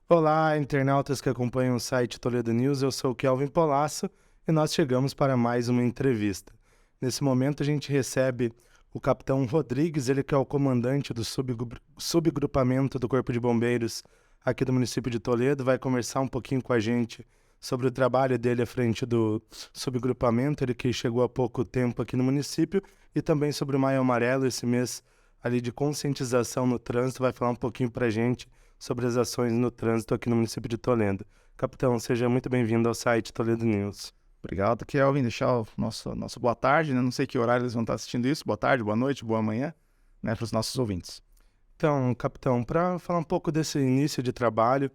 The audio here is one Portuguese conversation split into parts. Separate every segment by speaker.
Speaker 1: Olá, internautas que acompanham o site Toledo News, eu sou o Kelvin Polasso e nós chegamos para mais uma entrevista. Nesse momento a gente recebe o capitão Rodrigues, ele que é o comandante do subgrupamento do Corpo de Bombeiros aqui do município de Toledo, vai conversar um pouquinho com a gente sobre o trabalho dele à frente do subgrupamento, ele que chegou há pouco tempo aqui no município, e também sobre o Maio Amarelo, esse mês ali de conscientização no trânsito, vai falar um pouquinho para a gente sobre as ações no trânsito aqui no município de Toledo. Capitão, seja muito bem-vindo ao site Toledo News.
Speaker 2: Obrigado, Kelvin. Deixar o nosso boa tarde, né? Não sei que horário eles vão estar assistindo isso. Boa tarde, boa noite, boa manhã, né? Para os nossos ouvintes.
Speaker 1: Então, capitão, para falar um pouco desse início de trabalho,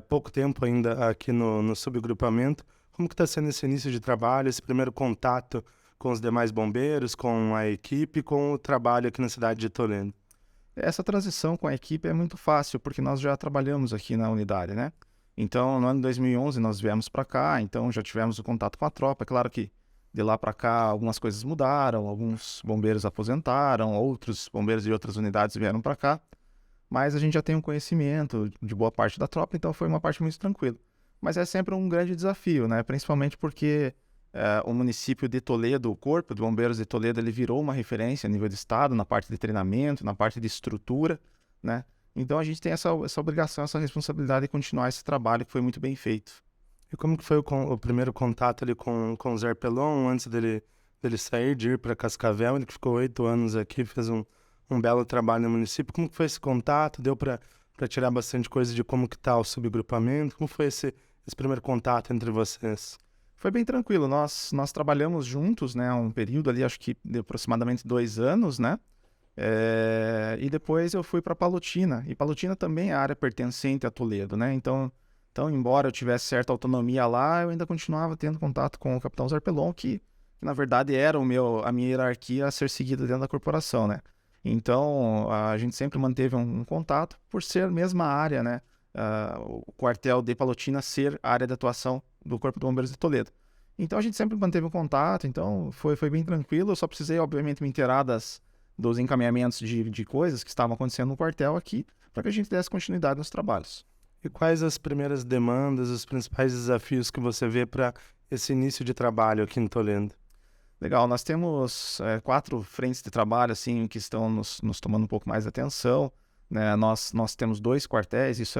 Speaker 1: pouco tempo ainda aqui no subgrupamento, como que está sendo esse início de trabalho, esse primeiro contato com os demais bombeiros, com a equipe, com o trabalho aqui na cidade de Toledo?
Speaker 2: Essa transição com a equipe é muito fácil, porque nós já trabalhamos aqui na unidade, né? Então, no ano de 2011, nós viemos para cá, então já tivemos o contato com a tropa. É claro que de lá para cá algumas coisas mudaram, alguns bombeiros aposentaram, outros bombeiros de outras unidades vieram para cá, mas a gente já tem um conhecimento de boa parte da tropa, então foi uma parte muito tranquila. Mas é sempre um grande desafio, né? Principalmente porque o município de Toledo, o Corpo de Bombeiros de Toledo, ele virou uma referência a nível de estado, na parte de treinamento, na parte de estrutura, né? Então a gente tem essa obrigação, essa responsabilidade de continuar esse trabalho que foi muito bem feito.
Speaker 1: E como que foi o primeiro contato ali com o Zé Pelon, antes dele sair, de ir para Cascavel? Ele que ficou 8 anos aqui, fez um belo trabalho no município. Como que foi esse contato? Deu para tirar bastante coisa de como que está o subgrupamento? Como foi esse primeiro contato entre vocês?
Speaker 2: Foi bem tranquilo, nós trabalhamos juntos, né, um período ali, acho que de aproximadamente 2 anos, né? E depois eu fui para Palotina, e Palotina também é área pertencente a Toledo, né? Então, embora eu tivesse certa autonomia lá, eu ainda continuava tendo contato com o capitão Zarpelon, que na verdade era a minha hierarquia a ser seguida dentro da corporação, né? Então, a gente sempre manteve um contato por ser a mesma área, né? O quartel de Palotina ser a área de atuação do Corpo de Bombeiros de Toledo. Então, a gente sempre manteve um contato, então foi bem tranquilo. Eu só precisei, obviamente, me inteirar dos encaminhamentos de coisas que estavam acontecendo no quartel aqui, para que a gente desse continuidade nos trabalhos.
Speaker 1: E quais as primeiras demandas, os principais desafios que você vê para esse início de trabalho aqui em Toledo?
Speaker 2: Legal, nós temos 4 frentes de trabalho assim que estão nos tomando um pouco mais de atenção, né? Nós temos 2 quartéis, isso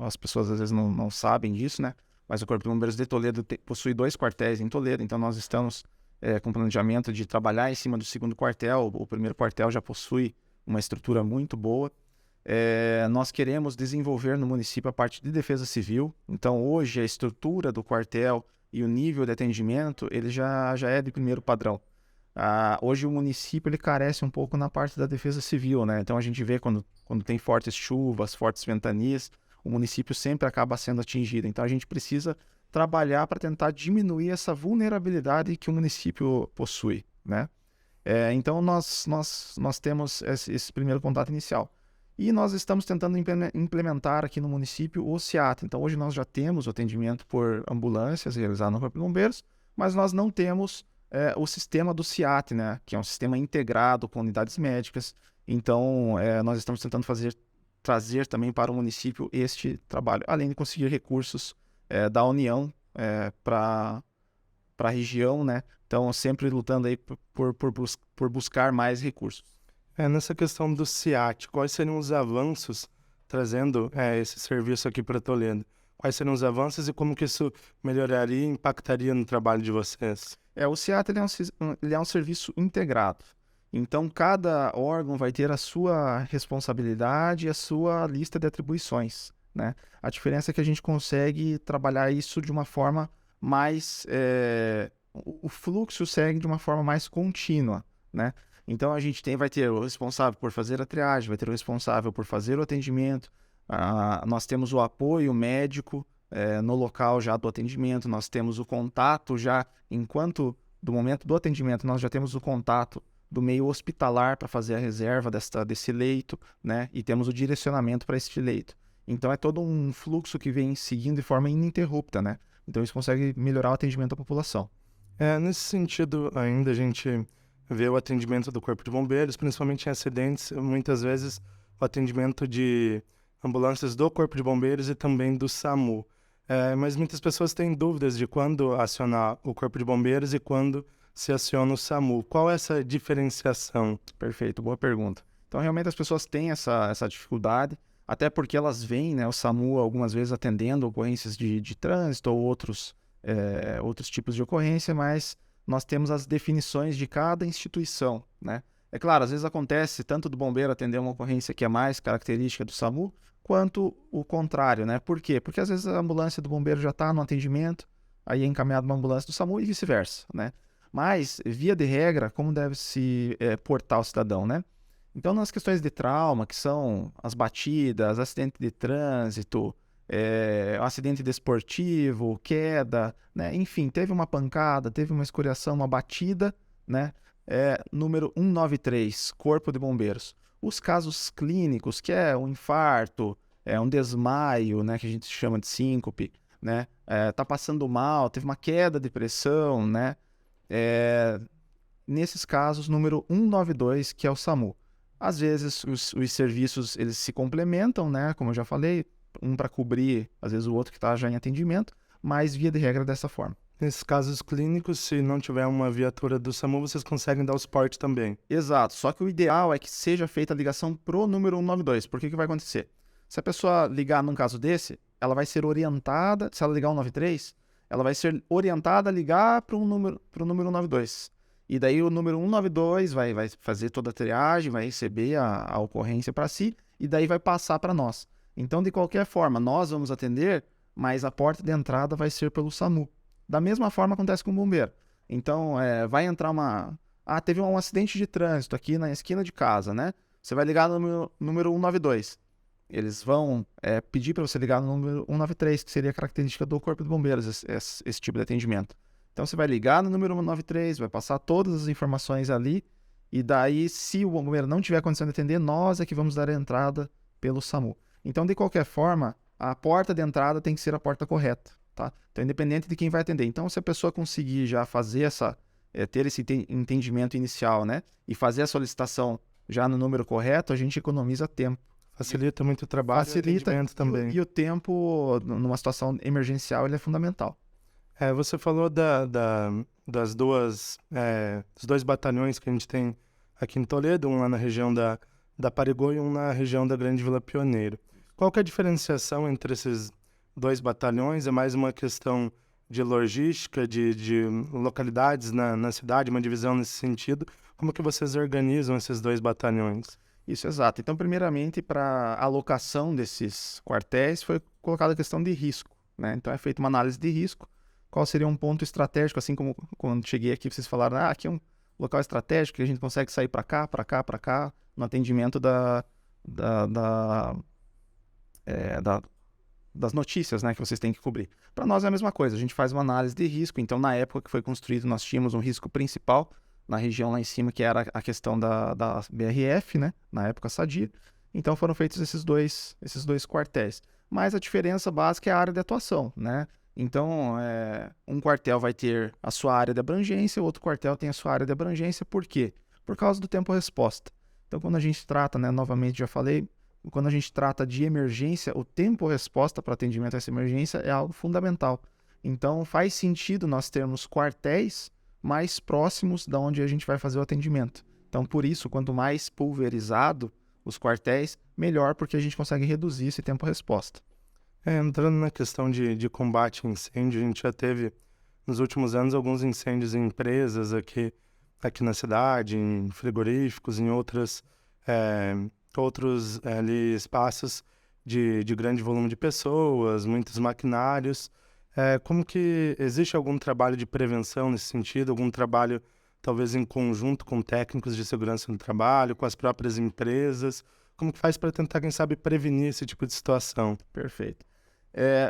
Speaker 2: as pessoas às vezes não sabem disso, né? Mas o Corpo de Bombeiros de Toledo possui 2 quartéis em Toledo, então nós estamos com planejamento de trabalhar em cima do segundo quartel. O primeiro quartel já possui uma estrutura muito boa. Nós queremos desenvolver no município a parte de defesa civil, então hoje a estrutura do quartel e o nível de atendimento ele já é de primeiro padrão. Hoje o município ele carece um pouco na parte da defesa civil, né? Então a gente vê quando tem fortes chuvas, fortes ventanias, o município sempre acaba sendo atingido. Então a gente precisa trabalhar para tentar diminuir essa vulnerabilidade que o município possui, né? Então nós temos esse primeiro contato inicial. E nós estamos tentando implementar aqui no município o SIAT. Então, hoje nós já temos o atendimento por ambulâncias realizado no Corpo de Bombeiros, mas nós não temos o sistema do SIAT, né? Que é um sistema integrado com unidades médicas. Então, nós estamos tentando trazer também para o município este trabalho, além de conseguir recursos da União para a região, né? Então, sempre lutando aí por buscar mais recursos.
Speaker 1: Nessa questão do SIAT, quais seriam os avanços trazendo esse serviço aqui para Toledo? Quais seriam os avanços e como que isso melhoraria e impactaria no trabalho de vocês?
Speaker 2: O SIAT ele é um serviço integrado. Então, cada órgão vai ter a sua responsabilidade e a sua lista de atribuições, né? A diferença é que a gente consegue trabalhar isso de uma forma mais... o fluxo segue de uma forma mais contínua, né? Então, a gente vai ter o responsável por fazer a triagem, vai ter o responsável por fazer o atendimento, nós temos o apoio médico no local já do atendimento, nós temos o contato já, enquanto do momento do atendimento, nós já temos o contato do meio hospitalar para fazer a reserva desse leito, né? E temos o direcionamento para esse leito. Então, é todo um fluxo que vem seguindo de forma ininterrupta, né? Então, isso consegue melhorar o atendimento à população.
Speaker 1: Nesse sentido, ainda a gente vê o atendimento do Corpo de Bombeiros, principalmente em acidentes, muitas vezes o atendimento ambulâncias do Corpo de Bombeiros e também do SAMU. Mas muitas pessoas têm dúvidas de quando acionar o Corpo de Bombeiros e quando se aciona o SAMU. Qual é essa diferenciação?
Speaker 2: Perfeito, boa pergunta. Então, realmente as pessoas têm essa dificuldade, até porque elas veem, né, o SAMU algumas vezes atendendo ocorrências de trânsito ou outros tipos de ocorrência, mas nós temos as definições de cada instituição, né? É claro, às vezes acontece tanto do bombeiro atender uma ocorrência que é mais característica do SAMU, quanto o contrário, né? Por quê? Porque às vezes a ambulância do bombeiro já está no atendimento, aí é encaminhada uma ambulância do SAMU e vice-versa, né? Mas, via de regra, como deve se portar o cidadão, né? Então, nas questões de trauma, que são as batidas, acidente de trânsito, acidente desportivo, queda, né? Enfim, teve uma pancada, teve uma escoriação, uma batida, né? Número 193, Corpo de Bombeiros. Os casos clínicos, que é um infarto, um desmaio, né? Que a gente chama de síncope, né? Tá passando mal, teve uma queda de pressão, né? Nesses casos, número 192, que é o SAMU. Às vezes, os serviços eles se complementam, né? Como eu já falei, um para cobrir, às vezes, o outro que está já em atendimento, mas via de regra dessa forma.
Speaker 1: Nesses casos clínicos, se não tiver uma viatura do SAMU, vocês conseguem dar o suporte também.
Speaker 2: Exato, só que o ideal é que seja feita a ligação pro número 192. Por que vai acontecer? Se a pessoa ligar num caso desse, ela vai ser orientada, se ela ligar 193, ela vai ser orientada a ligar pro número 192. E daí o número 192 vai fazer toda a triagem, vai receber a ocorrência para si, e daí vai passar para nós. Então, de qualquer forma, nós vamos atender, mas a porta de entrada vai ser pelo SAMU. Da mesma forma acontece com o bombeiro. Então, vai entrar uma... teve um acidente de trânsito aqui na esquina de casa, né? Você vai ligar no número 192. Eles vão pedir para você ligar no número 193, que seria a característica do Corpo de Bombeiros, esse tipo de atendimento. Então, você vai ligar no número 193, vai passar todas as informações ali, e daí, se o bombeiro não tiver condição de atender, nós é que vamos dar a entrada pelo SAMU. Então, de qualquer forma, a porta de entrada tem que ser a porta correta, tá? Então, independente de quem vai atender. Então, se a pessoa conseguir já fazer ter esse entendimento inicial, né? E fazer a solicitação já no número correto, a gente economiza tempo.
Speaker 1: Facilita muito o trabalho e o atendimento também.
Speaker 2: E o tempo, numa situação emergencial, ele é fundamental.
Speaker 1: Você falou dos dois batalhões que a gente tem aqui em Toledo, um lá na região da Parigô e um na região da Grande Vila Pioneiro. Qual que é a diferenciação entre esses dois batalhões? É mais uma questão de logística, de localidades na cidade, uma divisão nesse sentido? Como que vocês organizam esses dois batalhões?
Speaker 2: Isso, exato. Então, primeiramente, para a alocação desses quartéis, foi colocada a questão de risco, né? Então, é feita uma análise de risco. Qual seria um ponto estratégico, assim como quando cheguei aqui, vocês falaram, aqui é um local estratégico que a gente consegue sair para cá, no atendimento das notícias, né, que vocês têm que cobrir. Para nós é a mesma coisa, a gente faz uma análise de risco. Então, na época que foi construído, nós tínhamos um risco principal na região lá em cima, que era a questão da BRF, né, na época Sadia. Então, foram feitos esses dois quartéis. Mas a diferença básica é a área de atuação, né? Então, um quartel vai ter a sua área de abrangência, o outro quartel tem a sua área de abrangência. Por quê? Por causa do tempo-resposta. Então, quando a gente trata, né, novamente já falei, quando a gente trata de emergência, o tempo-resposta para atendimento a essa emergência é algo fundamental. Então, faz sentido nós termos quartéis mais próximos da onde a gente vai fazer o atendimento. Então, por isso, quanto mais pulverizado os quartéis, melhor, porque a gente consegue reduzir esse tempo-resposta.
Speaker 1: Entrando na questão de combate a incêndio, a gente já teve, nos últimos anos, alguns incêndios em empresas aqui na cidade, em frigoríficos, em outros ali, espaços de grande volume de pessoas, muitos maquinários. Como que existe algum trabalho de prevenção nesse sentido, algum trabalho talvez em conjunto com técnicos de segurança no trabalho, com as próprias empresas? Como que faz para tentar, quem sabe, prevenir esse tipo de situação?
Speaker 2: Perfeito.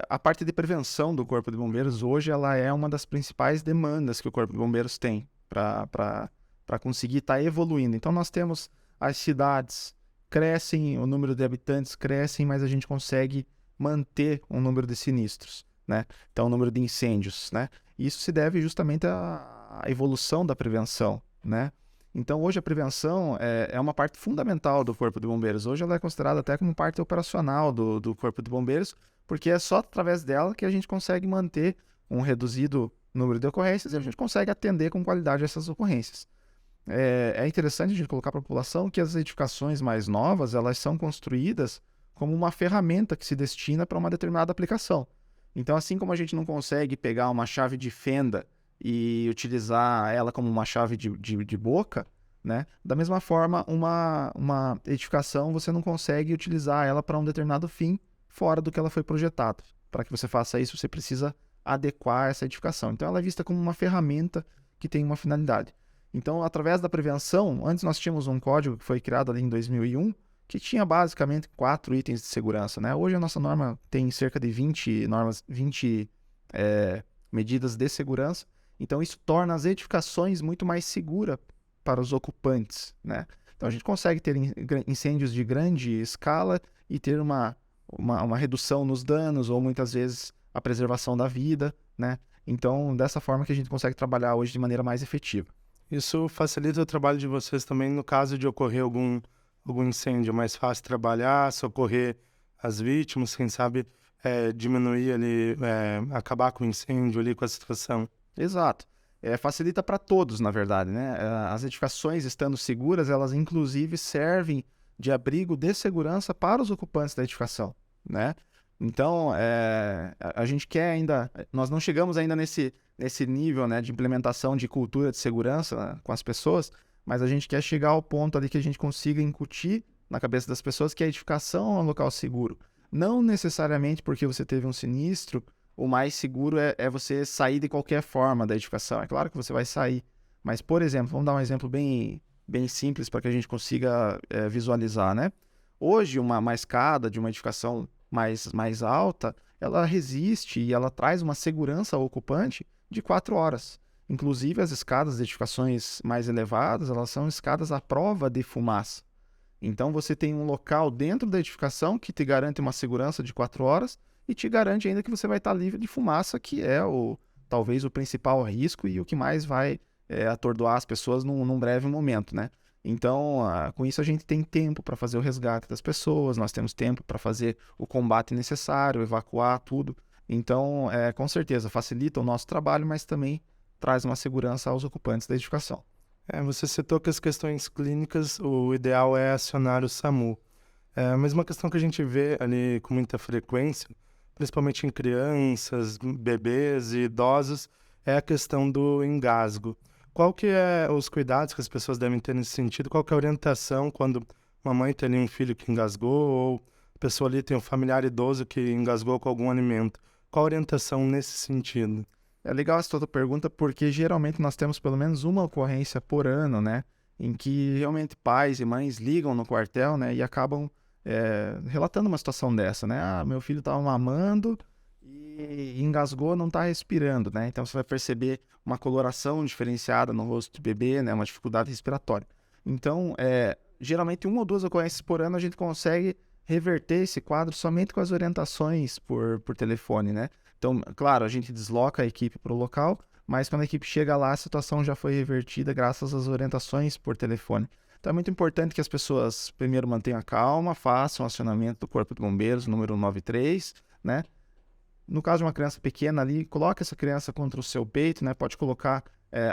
Speaker 2: A parte de prevenção do Corpo de Bombeiros hoje ela é uma das principais demandas que o Corpo de Bombeiros tem para conseguir estar evoluindo. Então nós temos as cidades, crescem, o número de habitantes crescem, mas a gente consegue manter um número de sinistros, né? Então o número de incêndios, né? Isso se deve justamente à evolução da prevenção, né? Então, hoje a prevenção é uma parte fundamental do Corpo de Bombeiros. Hoje ela é considerada até como parte operacional do Corpo de Bombeiros, porque é só através dela que a gente consegue manter um reduzido número de ocorrências e a gente consegue atender com qualidade essas ocorrências. É interessante a gente colocar para a população que as edificações mais novas, elas são construídas como uma ferramenta que se destina para uma determinada aplicação. Então, assim como a gente não consegue pegar uma chave de fenda e utilizar ela como uma chave de boca, né? Da mesma forma, uma edificação, você não consegue utilizar ela para um determinado fim fora do que ela foi projetada. Para que você faça isso, você precisa adequar essa edificação. Então, ela é vista como uma ferramenta que tem uma finalidade. Então, através da prevenção, antes nós tínhamos um código que foi criado ali em 2001, que tinha basicamente 4 itens de segurança, né? Hoje a nossa norma tem cerca de 20 normas, 20 medidas de segurança. Então, isso torna as edificações muito mais seguras para os ocupantes, né? Então, a gente consegue ter incêndios de grande escala e ter uma redução nos danos ou, muitas vezes, a preservação da vida, né? Então, dessa forma que a gente consegue trabalhar hoje de maneira mais efetiva.
Speaker 1: Isso facilita o trabalho de vocês também no caso de ocorrer algum incêndio, é mais fácil trabalhar, socorrer as vítimas, quem sabe diminuir ali, acabar com o incêndio ali, com a situação.
Speaker 2: Exato. Facilita para todos, na verdade, né? As edificações estando seguras, elas inclusive servem de abrigo de segurança para os ocupantes da edificação, né? Então, a gente quer ainda... Nós não chegamos ainda nesse nível, né, de implementação de cultura de segurança, né, com as pessoas, mas a gente quer chegar ao ponto ali que a gente consiga incutir na cabeça das pessoas que a edificação é um local seguro. Não necessariamente porque você teve um sinistro, o mais seguro é você sair de qualquer forma da edificação. É claro que você vai sair, mas, por exemplo, vamos dar um exemplo bem simples para que a gente consiga visualizar, né? Hoje, uma escada de uma edificação mais alta, ela resiste e ela traz uma segurança ao ocupante de 4 horas. Inclusive, as escadas de edificações mais elevadas, elas são escadas à prova de fumaça. Então, você tem um local dentro da edificação que te garante uma segurança de 4 horas e te garante ainda que você vai estar livre de fumaça, que é talvez o principal risco e o que mais vai atordoar as pessoas num breve momento, né? Então, com isso a gente tem tempo para fazer o resgate das pessoas, nós temos tempo para fazer o combate necessário, evacuar tudo. Então, com certeza, facilita o nosso trabalho, mas também traz uma segurança aos ocupantes da edificação.
Speaker 1: Você citou que as questões clínicas, o ideal é acionar o SAMU. Mas uma questão que a gente vê ali com muita frequência, principalmente em crianças, bebês e idosos, é a questão do engasgo. Qual que é os cuidados que as pessoas devem ter nesse sentido? Qual que é a orientação quando uma mãe tem ali um filho que engasgou ou a pessoa ali tem um familiar idoso que engasgou com algum alimento? Qual a orientação nesse sentido?
Speaker 2: É legal essa tua pergunta porque geralmente nós temos pelo menos uma ocorrência por ano, né? Em que realmente pais e mães ligam no quartel, né? E acabam relatando uma situação dessa, né? Ah, meu filho estava mamando e engasgou, não está respirando, né? Então você vai perceber uma coloração diferenciada no rosto do bebê, né? Uma dificuldade respiratória. Então, geralmente 1 ou 2 ocorrências por ano a gente consegue reverter esse quadro somente com as orientações por telefone, né? Então, claro, a gente desloca a equipe para o local, mas quando a equipe chega lá, a situação já foi revertida graças às orientações por telefone. Então, é muito importante que as pessoas primeiro mantenham a calma, façam o acionamento do Corpo de Bombeiros, número 93, né? No caso de uma criança pequena ali, coloque essa criança contra o seu peito, né? Pode colocar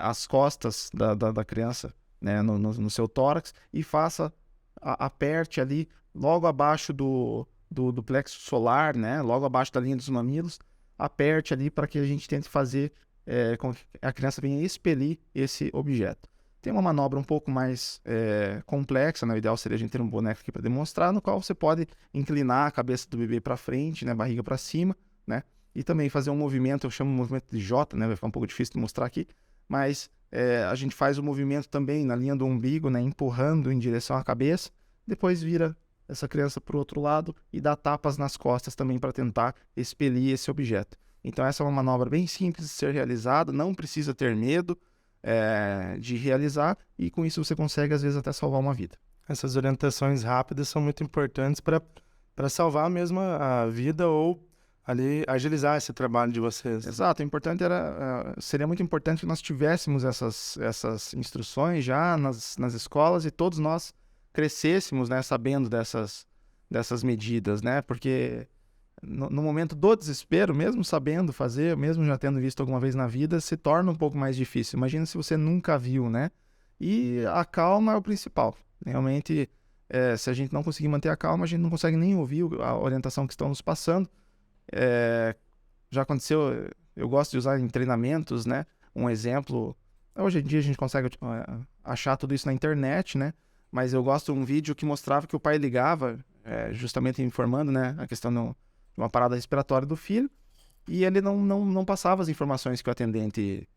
Speaker 2: as costas da criança, né? no seu tórax e aperte ali logo abaixo do plexo solar, né? Logo abaixo da linha dos mamilos, aperte ali para que a gente tente fazer com que a criança venha expelir esse objeto. Tem uma manobra um pouco mais complexa, né? O ideal seria a gente ter um boneco aqui para demonstrar, no qual você pode inclinar a cabeça do bebê para frente, né? Barriga para cima, né? E também fazer um movimento, eu chamo de movimento de J, né? Vai ficar um pouco difícil de mostrar aqui, mas a gente faz o movimento também na linha do umbigo, né? Empurrando em direção à cabeça, depois vira essa criança para o outro lado e dá tapas nas costas também para tentar expelir esse objeto. Então essa é uma manobra bem simples de ser realizada, não precisa ter medo de realizar e com isso você consegue às vezes até salvar uma vida.
Speaker 1: Essas orientações rápidas são muito importantes para salvar mesmo a vida ou ali agilizar esse trabalho de vocês.
Speaker 2: Exato, o importante seria muito importante que nós tivéssemos essas instruções já nas escolas e todos nós crescêssemos, né, sabendo dessas medidas, né, porque no momento do desespero, mesmo sabendo fazer, mesmo já tendo visto alguma vez na vida, se torna um pouco mais difícil. Imagina se você nunca viu, né? E a calma é o principal. Realmente, se a gente não conseguir manter a calma, a gente não consegue nem ouvir a orientação que estão nos passando. Já aconteceu, eu gosto de usar em treinamentos, né? Um exemplo, hoje em dia a gente consegue achar tudo isso na internet, né? Mas eu gosto de um vídeo que mostrava que o pai ligava, justamente informando, né? A questão de uma parada respiratória do filho, e ele não passava as informações que o atendente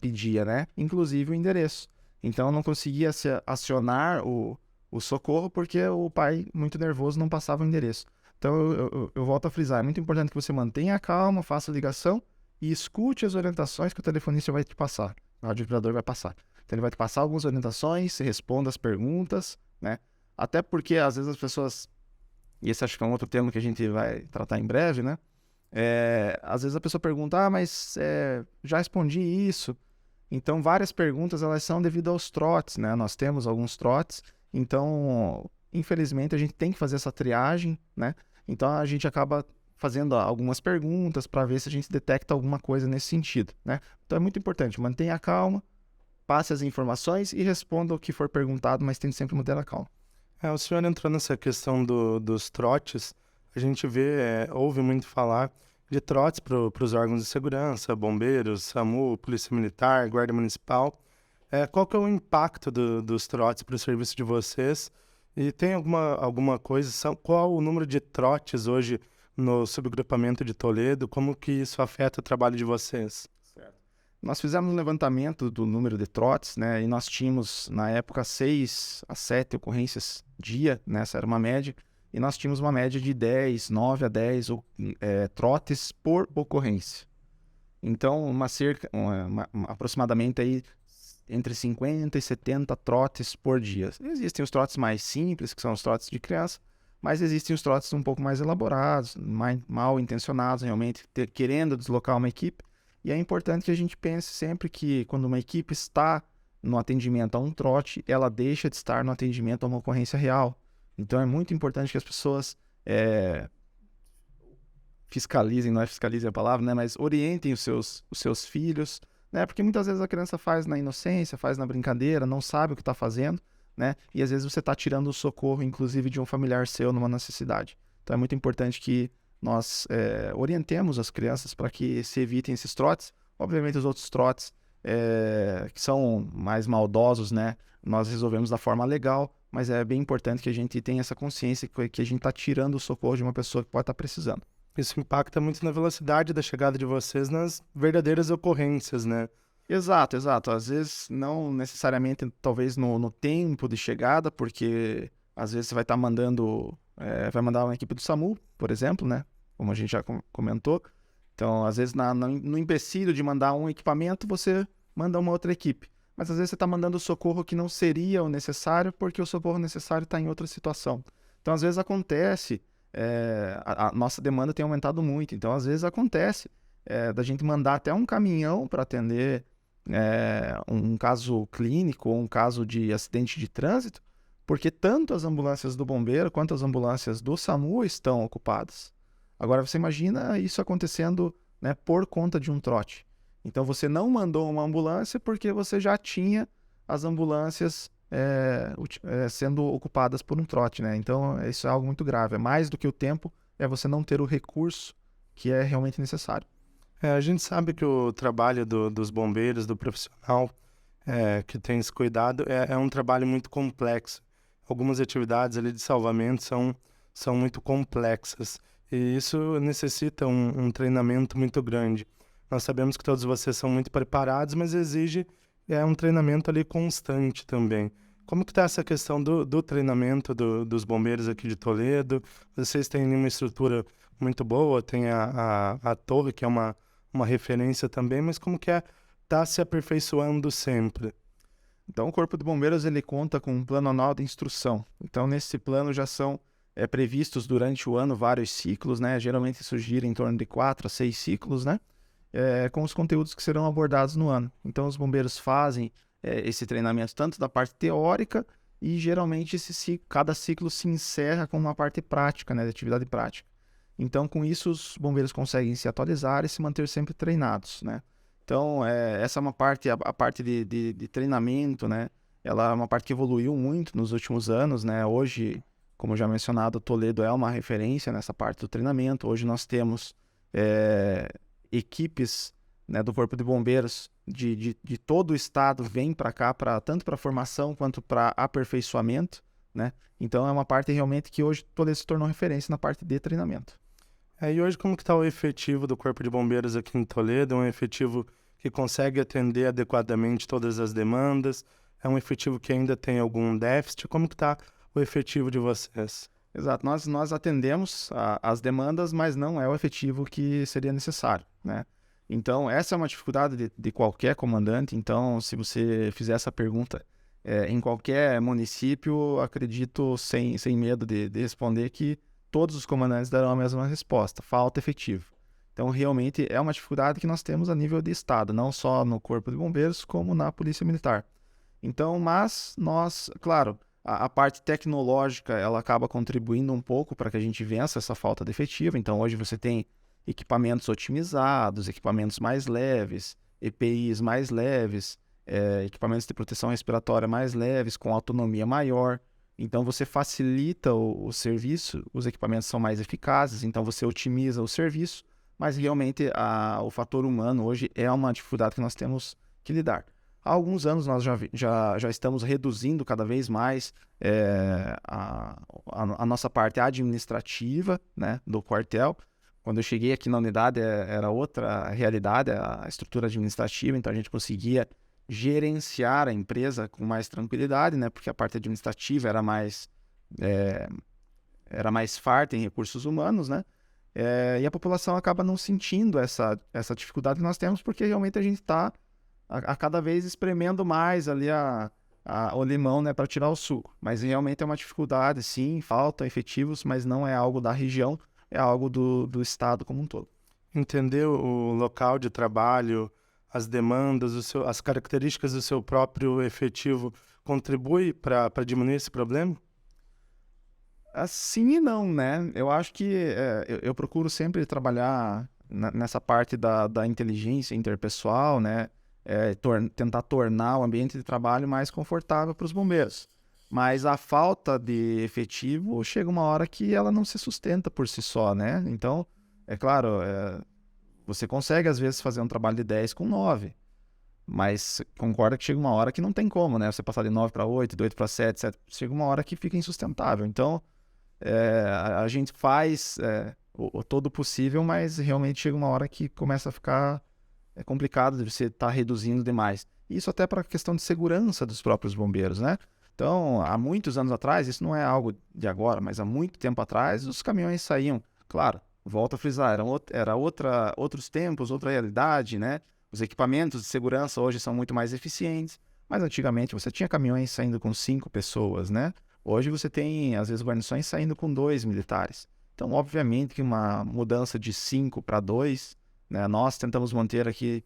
Speaker 2: pedia, né? Inclusive o endereço. Então não conseguia acionar o socorro porque o pai, muito nervoso, não passava o endereço. Então eu volto a frisar, é muito importante que você mantenha a calma, faça a ligação e escute as orientações que o telefonista vai te passar, o radioaspirador vai passar. Então ele vai te passar algumas orientações, você responda as perguntas, né? Até porque às vezes as pessoas, e esse acho que é um outro tema que a gente vai tratar em breve, né? Às vezes a pessoa pergunta, mas já respondi isso. Então várias perguntas elas são devido aos trotes, né? Nós temos alguns trotes, então infelizmente a gente tem que fazer essa triagem, né? Então a gente acaba fazendo algumas perguntas para ver se a gente detecta alguma coisa nesse sentido, né? Então é muito importante, mantenha a calma, passe as informações e responda o que for perguntado, mas tente sempre manter a calma.
Speaker 1: O senhor entrou nessa questão dos trotes, a gente ouve muito falar de trotes para os órgãos de segurança, bombeiros, SAMU, Polícia Militar, Guarda Municipal. Qual que é o impacto dos trotes para o serviço de vocês? E tem alguma coisa, qual o número de trotes hoje no subgrupamento de Toledo? Como que isso afeta o trabalho de vocês?
Speaker 2: Certo. Nós fizemos um levantamento do número de trotes, né? E nós tínhamos, na época, 6 a 7 ocorrências dia, né? Essa era uma média. E nós tínhamos uma média de 9 a 10 trotes por ocorrência. Então, aproximadamente aí entre 50 e 70 trotes por dia. Existem os trotes mais simples, que são os trotes de criança, mas existem os trotes um pouco mais elaborados, mal intencionados, realmente, querendo deslocar uma equipe. E é importante que a gente pense sempre que quando uma equipe está no atendimento a um trote, ela deixa de estar no atendimento a uma ocorrência real. Então é muito importante que as pessoas fiscalizem, não é fiscalizem a palavra, né? Mas orientem os seus filhos, né? Porque muitas vezes a criança faz na inocência, faz na brincadeira, não sabe o que está fazendo, né? E às vezes você está tirando o socorro, inclusive, de um familiar seu numa necessidade. Então é muito importante que nós orientemos as crianças para que se evitem esses trotes. Obviamente os outros trotes que são mais maldosos, né? Nós resolvemos da forma legal, mas é bem importante que a gente tenha essa consciência que a gente está tirando o socorro de uma pessoa que pode estar precisando.
Speaker 1: Isso impacta muito na velocidade da chegada de vocês nas verdadeiras ocorrências, né?
Speaker 2: Exato. Às vezes não necessariamente, talvez no tempo de chegada, porque às vezes você vai estar vai mandar uma equipe do SAMU, por exemplo, né? Como a gente já comentou. Então, às vezes no empecilho de mandar um equipamento, você manda uma outra equipe. Mas às vezes você está mandando o socorro que não seria o necessário, porque o socorro necessário está em outra situação. Então, às vezes acontece, a nossa demanda tem aumentado muito. Então, às vezes acontece da gente mandar até um caminhão para atender um caso clínico ou um caso de acidente de trânsito, porque tanto as ambulâncias do bombeiro quanto as ambulâncias do SAMU estão ocupadas. Agora, você imagina isso acontecendo, né, por conta de um trote. Então, você não mandou uma ambulância porque você já tinha as ambulâncias sendo ocupadas por um trote, né? Então, isso é algo muito grave. É mais do que o tempo, você não ter o recurso que é realmente necessário.
Speaker 1: A gente sabe que o trabalho dos bombeiros, do profissional que tem esse cuidado, é um trabalho muito complexo. Algumas atividades ali de salvamento são muito complexas. E isso necessita um treinamento muito grande. Nós sabemos que todos vocês são muito preparados, mas exige um treinamento ali constante também. Como que está essa questão do treinamento dos bombeiros aqui de Toledo? Vocês têm uma estrutura muito boa, tem a torre, que é uma referência também, mas como que está se aperfeiçoando sempre?
Speaker 2: Então, o Corpo de Bombeiros ele conta com um plano anual de instrução. Então, nesse plano já são previstos durante o ano vários ciclos, né? Geralmente isso gira em torno de 4 a 6 ciclos, né? Com os conteúdos que serão abordados no ano. Então, os bombeiros fazem esse treinamento tanto da parte teórica e geralmente cada ciclo se encerra com uma parte prática, né? De atividade prática. Então, com isso, os bombeiros conseguem se atualizar e se manter sempre treinados, né? Então, essa é uma parte, a parte de treinamento, né? Ela é uma parte que evoluiu muito nos últimos anos, né? Hoje, como já mencionado, Toledo é uma referência nessa parte do treinamento. Hoje nós temos equipes, né, do Corpo de Bombeiros de todo o estado vêm para cá, tanto para formação quanto para aperfeiçoamento, né? Então é uma parte realmente que hoje Toledo se tornou referência na parte de treinamento.
Speaker 1: E hoje como que está o efetivo do Corpo de Bombeiros aqui em Toledo? É um efetivo que consegue atender adequadamente todas as demandas? É um efetivo que ainda tem algum déficit? Como que está o efetivo de vocês?
Speaker 2: Exato, nós atendemos as demandas, mas não é o efetivo que seria necessário, né? Então, essa é uma dificuldade de qualquer comandante. Então, se você fizer essa pergunta em qualquer município, acredito, sem medo de responder, que todos os comandantes darão a mesma resposta: falta efetivo. Então, realmente é uma dificuldade que nós temos a nível de estado, não só no Corpo de Bombeiros, como na Polícia Militar. Então, mas nós, claro, a parte tecnológica, ela acaba contribuindo um pouco para que a gente vença essa falta de efetivo. Então, hoje você tem equipamentos otimizados, equipamentos mais leves, EPIs mais leves, equipamentos de proteção respiratória mais leves, com autonomia maior. Então, você facilita o serviço, os equipamentos são mais eficazes, então você otimiza o serviço, mas realmente o fator humano hoje é uma dificuldade que nós temos que lidar. Há alguns anos nós já estamos reduzindo cada vez mais a nossa parte administrativa, né, do quartel. Quando eu cheguei aqui na unidade era outra realidade, a estrutura administrativa, então a gente conseguia gerenciar a empresa com mais tranquilidade, né, porque a parte administrativa era mais farta em recursos humanos, né, e a população acaba não sentindo essa dificuldade que nós temos, porque realmente a gente está a cada vez espremendo mais ali o limão, né, para tirar o suco. Mas realmente é uma dificuldade, sim, faltam efetivos, mas não é algo da região, é algo do estado como um todo.
Speaker 1: Entender o local de trabalho, as demandas, as características do seu próprio efetivo contribui para diminuir esse problema?
Speaker 2: Sim e não, né? Eu acho que eu procuro sempre trabalhar nessa parte da inteligência interpessoal, né? Tentar tornar o ambiente de trabalho mais confortável para os bombeiros. Mas a falta de efetivo chega uma hora que ela não se sustenta por si só, né? Então, é claro, você consegue às vezes fazer um trabalho de 10 com 9, mas concorda que chega uma hora que não tem como, né? Você passar de 9 para 8, de 8 para 7, 7, chega uma hora que fica insustentável. Então, a gente faz todo o possível, mas realmente chega uma hora que começa a ficar complicado de você estar reduzindo demais. Isso até para a questão de segurança dos próprios bombeiros, né? Então, há muitos anos atrás, isso não é algo de agora, mas há muito tempo atrás, os caminhões saíam, claro, volto a frisar, era outros tempos, outra realidade, né? Os equipamentos de segurança hoje são muito mais eficientes, mas antigamente você tinha caminhões saindo com 5 pessoas, né? Hoje você tem, às vezes, guarnições saindo com 2 militares. Então, obviamente que uma mudança de 5 para 2, né? Nós tentamos manter aqui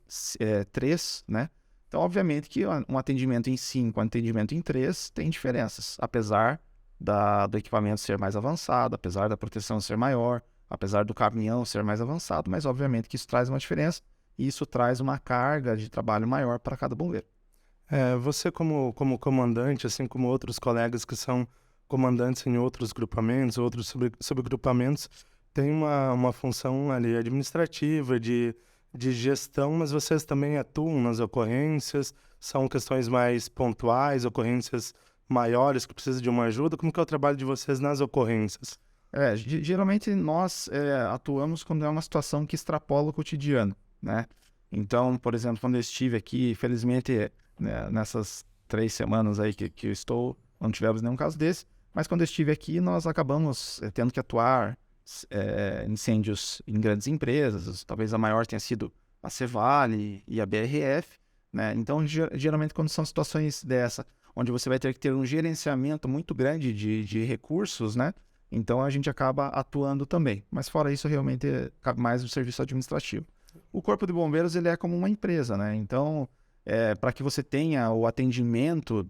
Speaker 2: 3, né? Então, obviamente que um atendimento em 5, um atendimento em 3 tem diferenças, apesar do equipamento ser mais avançado, apesar da proteção ser maior, apesar do caminhão ser mais avançado, mas obviamente que isso traz uma diferença e isso traz uma carga de trabalho maior para cada bombeiro.
Speaker 1: Você como comandante, assim como outros colegas que são comandantes em outros grupamentos, outros subgrupamentos, tem uma função ali administrativa, de gestão, mas vocês também atuam nas ocorrências, são questões mais pontuais, ocorrências maiores que precisam de uma ajuda. Como que é o trabalho de vocês nas ocorrências?
Speaker 2: Geralmente nós atuamos quando é uma situação que extrapola o cotidiano, né? Então, por exemplo, quando eu estive aqui, felizmente, né, nessas 3 semanas aí que eu estou, não tivemos nenhum caso desse, mas quando eu estive aqui, nós acabamos tendo que atuar incêndios em grandes empresas, talvez a maior tenha sido a Cevale e a BRF, né? Então, geralmente, quando são situações dessa, onde você vai ter que ter um gerenciamento muito grande de recursos, né? Então a gente acaba atuando também. Mas fora isso, realmente cabe mais o serviço administrativo. O Corpo de Bombeiros ele é como uma empresa, né? Então, para que você tenha o atendimento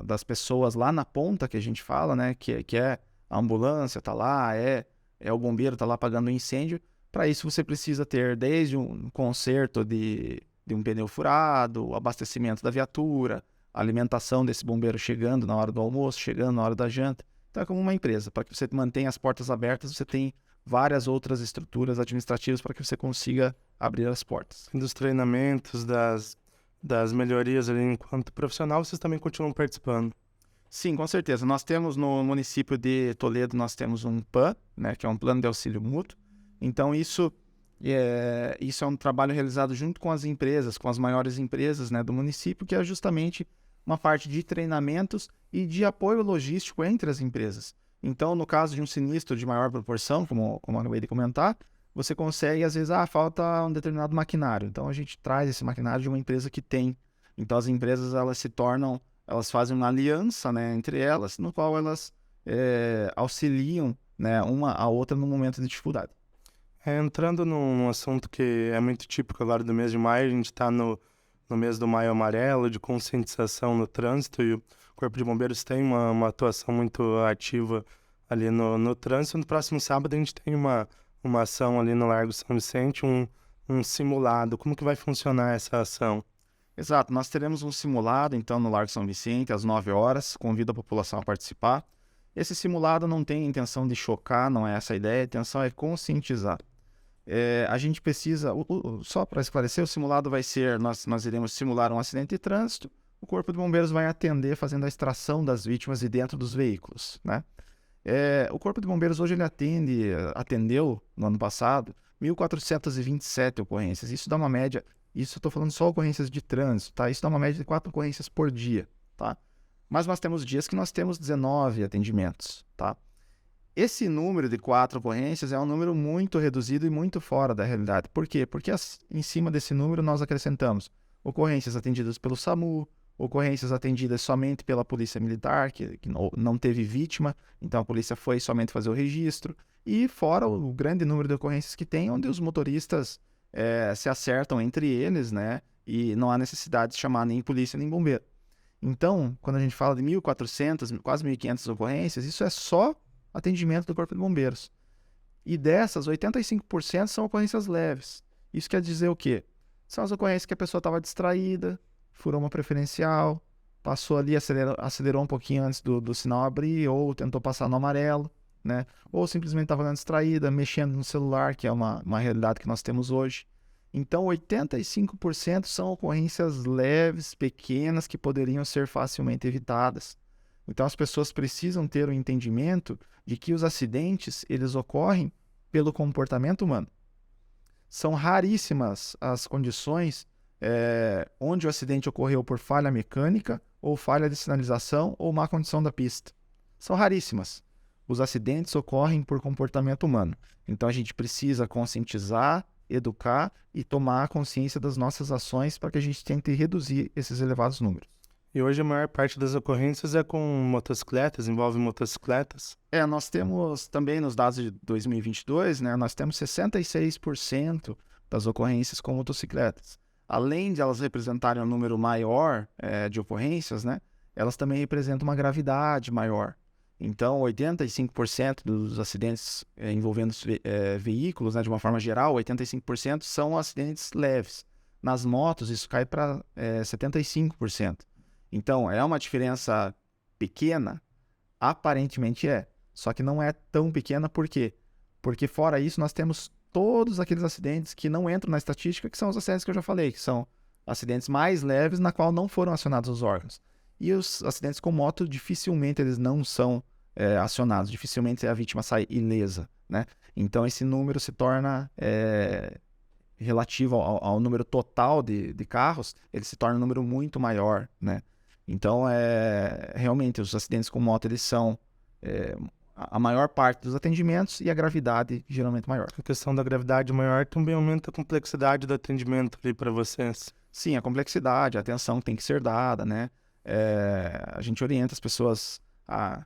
Speaker 2: das pessoas lá na ponta que a gente fala, né? Que é a ambulância, tá lá, é o bombeiro, tá lá apagando o incêndio. Para isso você precisa ter desde um conserto de um pneu furado, o abastecimento da viatura, a alimentação desse bombeiro chegando na hora do almoço, chegando na hora da janta. Então é como uma empresa. Para que você mantenha as portas abertas, você tem várias outras estruturas administrativas para que você consiga abrir as portas.
Speaker 1: Dos treinamentos, das melhorias ali enquanto profissional, vocês também continuam participando?
Speaker 2: Sim, com certeza. Nós temos no município de Toledo, nós temos um PAN, né, que é um plano de auxílio mútuo. Então isso é um trabalho realizado junto com as empresas, com as maiores empresas, né, do município, que é justamente uma parte de treinamentos e de apoio logístico entre as empresas. Então, no caso de um sinistro de maior proporção, como eu acabei de comentar, você consegue, às vezes, falta um determinado maquinário. Então, a gente traz esse maquinário de uma empresa que tem. Então, as empresas, elas fazem uma aliança, né, entre elas, no qual elas auxiliam, né, uma a outra no momento de dificuldade.
Speaker 1: Entrando num assunto que é muito típico agora do mês de maio, a gente está no mês do Maio Amarelo, de conscientização no trânsito, e o Corpo de Bombeiros tem uma atuação muito ativa ali no trânsito. No próximo sábado a gente tem uma ação ali no Largo São Vicente, um simulado. Como que vai funcionar essa ação?
Speaker 2: Exato, nós teremos um simulado, então, no Largo São Vicente, às 9 horas, convido a população a participar. Esse simulado não tem intenção de chocar, não é essa a ideia, a intenção é conscientizar. A gente precisa, só para esclarecer, o simulado vai ser, nós iremos simular um acidente de trânsito, o Corpo de Bombeiros vai atender fazendo a extração das vítimas de dentro dos veículos, né? O Corpo de Bombeiros hoje ele atendeu, no ano passado, 1.427 ocorrências. Isso dá uma média, isso eu estou falando só ocorrências de trânsito, tá? Isso dá uma média de 4 ocorrências por dia, tá? Mas nós temos dias que nós temos 19 atendimentos, tá? Esse número de 4 ocorrências é um número muito reduzido e muito fora da realidade. Por quê? Porque em cima desse número nós acrescentamos ocorrências atendidas pelo SAMU, ocorrências atendidas somente pela Polícia Militar, que não teve vítima, então a polícia foi somente fazer o registro, e fora o grande número de ocorrências que tem, onde os motoristas se acertam entre eles, né? E não há necessidade de chamar nem polícia nem bombeiro. Então, quando a gente fala de 1.400, quase 1.500 ocorrências, isso é só atendimento do Corpo de Bombeiros. E dessas, 85% são ocorrências leves. Isso quer dizer o quê? São as ocorrências que a pessoa estava distraída, furou uma preferencial, passou ali, acelerou um pouquinho antes do sinal abrir, ou tentou passar no amarelo, né? Ou simplesmente estava andando distraída, mexendo no celular, que é uma realidade que nós temos hoje. Então, 85% são ocorrências leves, pequenas, que poderiam ser facilmente evitadas. Então, as pessoas precisam ter o entendimento de que os acidentes, eles ocorrem pelo comportamento humano. São raríssimas as condições onde o acidente ocorreu por falha mecânica, ou falha de sinalização, ou má condição da pista. São raríssimas. Os acidentes ocorrem por comportamento humano. Então, a gente precisa conscientizar, educar e tomar consciência das nossas ações para que a gente tente reduzir esses elevados números.
Speaker 1: E hoje a maior parte das ocorrências é com motocicletas, envolve motocicletas?
Speaker 2: Nós temos também nos dados de 2022, né, nós temos 66% das ocorrências com motocicletas. Além de elas representarem um número maior de ocorrências, né, elas também representam uma gravidade maior. Então, 85% dos acidentes envolvendo veículos, né, de uma forma geral, 85% são acidentes leves. Nas motos, isso cai para 75%. Então, é uma diferença pequena? Aparentemente é. Só que não é tão pequena, por quê? Porque fora isso, nós temos todos aqueles acidentes que não entram na estatística, que são os acidentes que eu já falei, que são acidentes mais leves, na qual não foram acionados os órgãos. E os acidentes com moto, dificilmente eles não são acionados, dificilmente a vítima sai ilesa, né? Então, esse número se torna relativo ao número total de carros, ele se torna um número muito maior, né? Então, realmente, os acidentes com moto, eles são a maior parte dos atendimentos e a gravidade geralmente maior.
Speaker 1: A questão da gravidade maior também aumenta a complexidade do atendimento ali para vocês.
Speaker 2: Sim, a complexidade, a atenção tem que ser dada, né? A gente orienta as pessoas a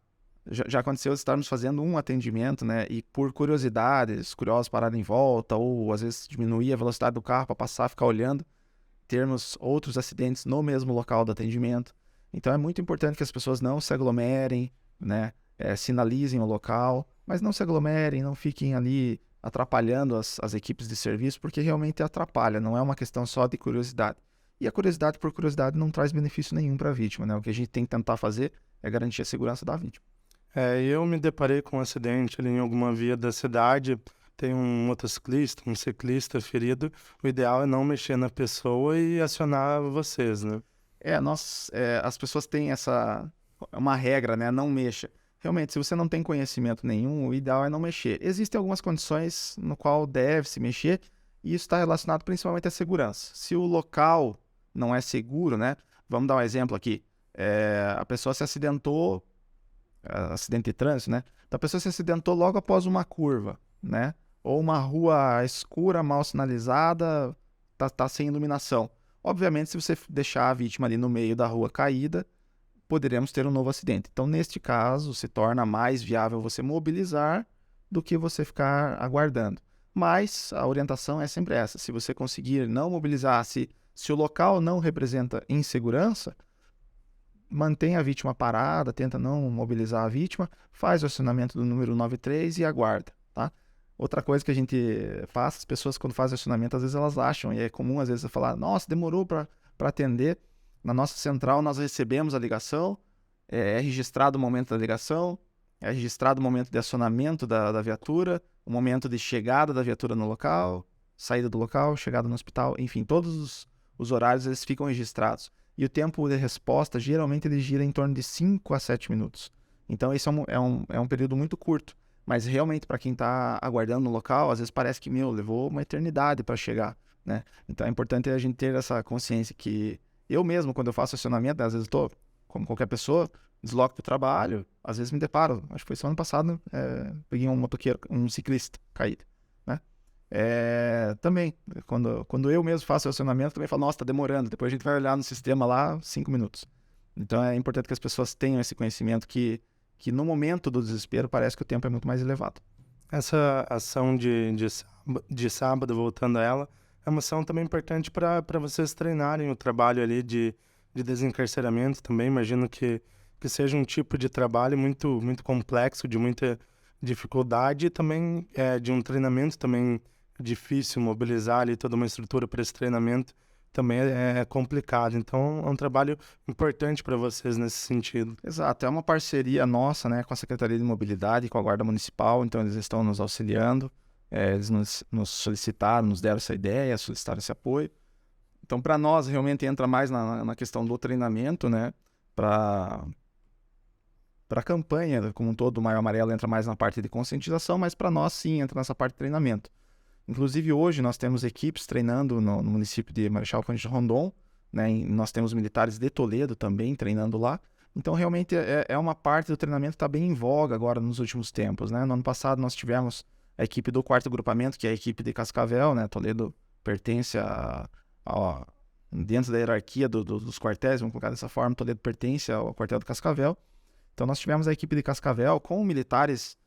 Speaker 2: já aconteceu de estarmos fazendo um atendimento, né? E por curiosidades, curiosos pararem em volta, ou às vezes diminuir a velocidade do carro para passar, ficar olhando, termos outros acidentes no mesmo local do atendimento. Então é muito importante que as pessoas não se aglomerem, né? Sinalizem o local, mas não se aglomerem, não fiquem ali atrapalhando as equipes de serviço, porque realmente atrapalha, não é uma questão só de curiosidade. E a curiosidade por curiosidade não traz benefício nenhum para a vítima, né? O que a gente tem que tentar fazer é garantir a segurança da vítima.
Speaker 1: Eu me deparei com um acidente ali em alguma via da cidade, tem um motociclista, um ciclista ferido, o ideal é não mexer na pessoa e acionar vocês, né?
Speaker 2: As pessoas têm uma regra, né? Não mexa. Realmente, se você não tem conhecimento nenhum, o ideal é não mexer. Existem algumas condições no qual deve-se mexer, e isso está relacionado principalmente à segurança. Se o local não é seguro, né? Vamos dar um exemplo aqui. A pessoa se acidentou, acidente de trânsito, né? Então, a pessoa se acidentou logo após uma curva, né? Ou uma rua escura, mal sinalizada, tá sem iluminação. Obviamente, se você deixar a vítima ali no meio da rua caída, poderemos ter um novo acidente. Então, neste caso, se torna mais viável você mobilizar do que você ficar aguardando. Mas a orientação é sempre essa. Se você conseguir não mobilizar, se o local não representa insegurança, mantém a vítima parada, tenta não mobilizar a vítima, faz o acionamento do número 93 e aguarda, tá? Outra coisa que a gente faz, as pessoas quando fazem acionamento, às vezes elas acham, e é comum às vezes você falar, nossa, demorou para atender. Na nossa central nós recebemos a ligação, é registrado o momento da ligação, é registrado o momento de acionamento da viatura, o momento de chegada da viatura no local, saída do local, chegada no hospital, enfim, todos os horários eles ficam registrados. E o tempo de resposta, geralmente, ele gira em torno de 5 a 7 minutos. Então, esse é um período muito curto. Mas, realmente, para quem está aguardando no local, às vezes parece que, levou uma eternidade para chegar, né? Então, é importante a gente ter essa consciência que eu mesmo, quando eu faço acionamento, né, às vezes estou, como qualquer pessoa, desloco para o trabalho, às vezes me deparo. Acho que foi semana passada, peguei um motoqueiro, um ciclista caído, né? Também, quando eu mesmo faço o acionamento, também falo, nossa, tá demorando. Depois a gente vai olhar no sistema lá, 5 minutos. Então é importante que as pessoas tenham esse conhecimento que no momento do desespero parece que o tempo é muito mais elevado.
Speaker 1: Essa ação de sábado, voltando a ela, é uma ação também importante para vocês treinarem o trabalho ali de desencarceramento também. Imagino que seja um tipo de trabalho muito, muito complexo, de muita dificuldade e também de um treinamento também difícil mobilizar ali toda uma estrutura para esse treinamento também é complicado. Então, é um trabalho importante para vocês nesse sentido.
Speaker 2: Exato, é uma parceria nossa, né, com a Secretaria de Mobilidade e com a Guarda Municipal, então eles estão nos auxiliando, eles nos solicitaram, nos deram essa ideia, solicitaram esse apoio. Então, para nós, realmente entra mais na questão do treinamento, né, para a campanha como um todo, o Maio Amarelo entra mais na parte de conscientização, mas para nós, sim, entra nessa parte de treinamento. Inclusive, hoje nós temos equipes treinando no município de Marechal Cândido Rondon, né? Nós temos militares de Toledo também treinando lá. Então, realmente, é uma parte do treinamento que está bem em voga agora nos últimos tempos, né? No ano passado, nós tivemos a equipe do 4º Agrupamento, que é a equipe de Cascavel, né? Toledo pertence dentro da hierarquia dos quartéis, vamos colocar dessa forma, Toledo pertence ao quartel de Cascavel. Então, nós tivemos a equipe de Cascavel com militares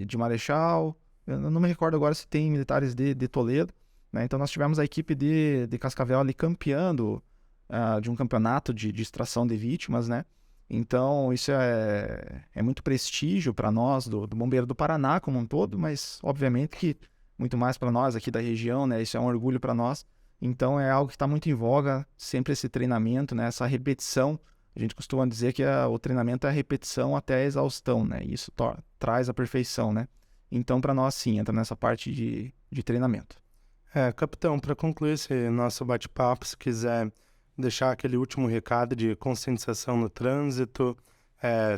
Speaker 2: de Marechal. Eu não me recordo agora se tem militares de Toledo, né? Então, nós tivemos a equipe de Cascavel ali campeando de um campeonato de extração de vítimas, né? Então, isso é muito prestígio para nós, do Bombeiro do Paraná como um todo, mas, obviamente, que muito mais para nós aqui da região, né? Isso é um orgulho para nós. Então, é algo que está muito em voga, sempre esse treinamento, né? Essa repetição. A gente costuma dizer que o treinamento é a repetição até a exaustão, né? E isso traz a perfeição, né? Então, para nós, sim, entra nessa parte de treinamento.
Speaker 1: Capitão, para concluir esse nosso bate-papo, se quiser deixar aquele último recado de conscientização no trânsito,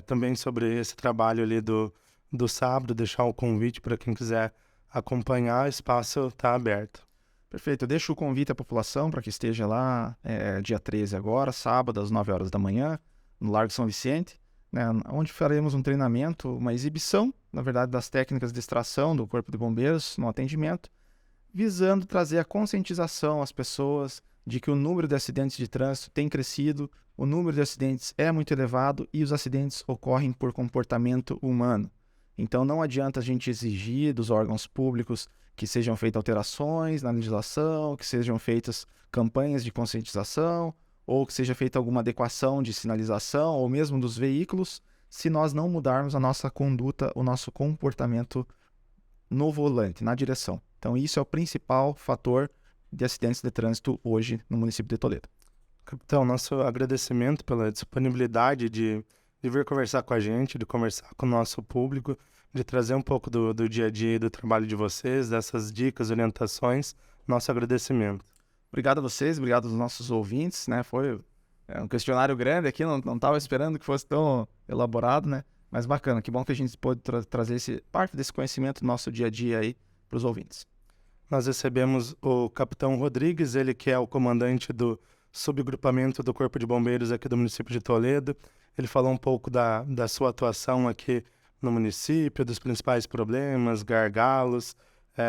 Speaker 1: também sobre esse trabalho ali do sábado, deixar o convite para quem quiser acompanhar, o espaço está aberto.
Speaker 2: Perfeito, eu deixo o convite à população para que esteja lá dia 13 agora, sábado, às 9 horas da manhã, no Largo São Vicente, né, onde faremos um treinamento, uma exibição, na verdade, das técnicas de extração do Corpo de Bombeiros no atendimento, visando trazer a conscientização às pessoas de que o número de acidentes de trânsito tem crescido, o número de acidentes é muito elevado e os acidentes ocorrem por comportamento humano. Então não adianta a gente exigir dos órgãos públicos que sejam feitas alterações na legislação, que sejam feitas campanhas de conscientização, ou que seja feita alguma adequação de sinalização, ou mesmo dos veículos, se nós não mudarmos a nossa conduta, o nosso comportamento no volante, na direção. Então isso é o principal fator de acidentes de trânsito hoje no município de Toledo.
Speaker 1: Capitão, nosso agradecimento pela disponibilidade de vir conversar com a gente, de conversar com o nosso público, de trazer um pouco do dia a dia e do trabalho de vocês, dessas dicas, orientações. Nosso agradecimento.
Speaker 2: Obrigado a vocês, obrigado aos nossos ouvintes, né? Foi um questionário grande aqui, não estava esperando que fosse tão elaborado, né? Mas bacana, que bom que a gente pôde trazer parte desse conhecimento do nosso dia a dia aí para os ouvintes.
Speaker 1: Nós recebemos o Capitão Rodrigues, ele que é o comandante do subgrupamento do Corpo de Bombeiros aqui do município de Toledo. Ele falou um pouco da sua atuação aqui no município, dos principais problemas, gargalos,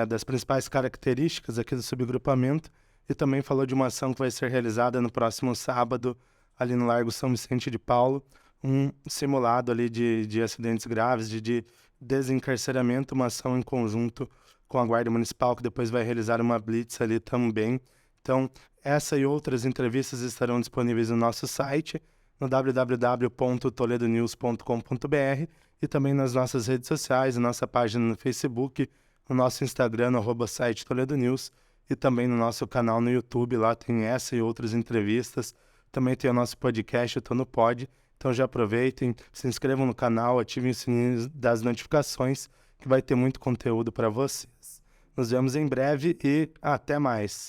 Speaker 1: das principais características aqui do subgrupamento, e também falou de uma ação que vai ser realizada no próximo sábado, ali no Largo São Vicente de Paulo, um simulado ali de acidentes graves, de desencarceramento, uma ação em conjunto com a Guarda Municipal, que depois vai realizar uma blitz ali também. Então, essa e outras entrevistas estarão disponíveis no nosso site, no www.toledonews.com.br, e também nas nossas redes sociais, na nossa página no Facebook, no nosso Instagram, no @site Toledo News, e também no nosso canal no YouTube. Lá tem essa e outras entrevistas. Também tem o nosso podcast, eu Tô no Pod. Então já aproveitem, se inscrevam no canal, ativem o sininho das notificações, que vai ter muito conteúdo para vocês. Nos vemos em breve e até mais.